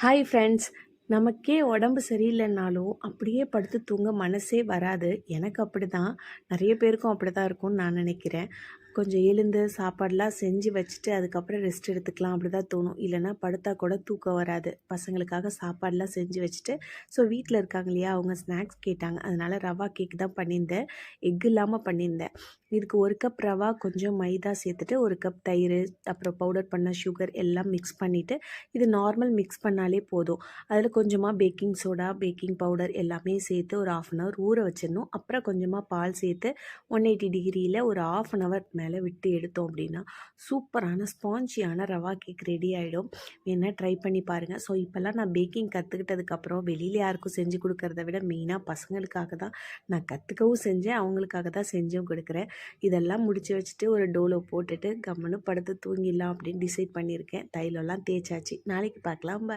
Hi friends. நமக்கே உடம்பு சரியில்லைன்னாலும் அப்படியே படுத்து தூங்க மனசே வராது. எனக்கு அப்படிதான். நிறைய பேருக்கும் அப்படிதான் இருக்கும்னு நான் நினைக்கிறேன். கொஞ்சம் எழுந்து சாப்பாடெலாம் செஞ்சு வச்சுட்டு அதுக்கப்புறம் ரெஸ்ட் எடுத்துக்கலாம் அப்படி தான் தோணும். இல்லைன்னா படுத்தா கூட தூக்கம் வராது. பசங்களுக்காக சாப்பாடெலாம் செஞ்சு வச்சுட்டு வீட்டில் இருக்காங்க இல்லையா, அவங்க ஸ்நாக்ஸ் கேட்டாங்க. அதனால் ரவா கேக் தான் பண்ணியிருந்தேன். எக் இல்லாமல் பண்ணியிருந்தேன். இதுக்கு 1 கப் ரவா, கொஞ்சம் மைதா சேர்த்துட்டு 1 கப் தயிர், அப்புறம் பவுடர் பண்ண சுகர் எல்லாம் மிக்ஸ் பண்ணிவிட்டு, இது நார்மல் மிக்ஸ் பண்ணாலே போதும். அதில் கொஞ்சமாக பேக்கிங் சோடா, பேக்கிங் பவுடர் எல்லாமே சேர்த்து ஒரு 1/2 அன் ஹவர் ஊற வச்சிடணும். அப்புறம் கொஞ்சமாக பால் சேர்த்து 180 டிகிரியில் ஒரு 1/2 அன் ஹவர் மேலே விட்டு எடுத்தோம் அப்படின்னா சூப்பரான ஸ்பாஞ்சியான ரவா கேக் ரெடி ஆகிடும். வேணால் ட்ரை பண்ணி பாருங்கள். ஸோ இப்போல்லாம் நான் பேக்கிங் கற்றுக்கிட்டதுக்கப்புறம் வெளியில் யாருக்கும் செஞ்சு கொடுக்கறத விட மெயினாக பசங்களுக்காக தான் நான் கற்றுக்கவும் செஞ்சேன், அவங்களுக்காக தான் செஞ்சும் கொடுக்குறேன். இதெல்லாம் முடிச்சு வச்சுட்டு ஒரு டோலோ போட்டுட்டு கம்முன்னு படுத்து தூங்கிடலாம் அப்படின்னு டிசைட் பண்ணியிருக்கேன். தைலம்லாம் தேய்ச்சாச்சு. நாளைக்கு பார்க்கலாம்.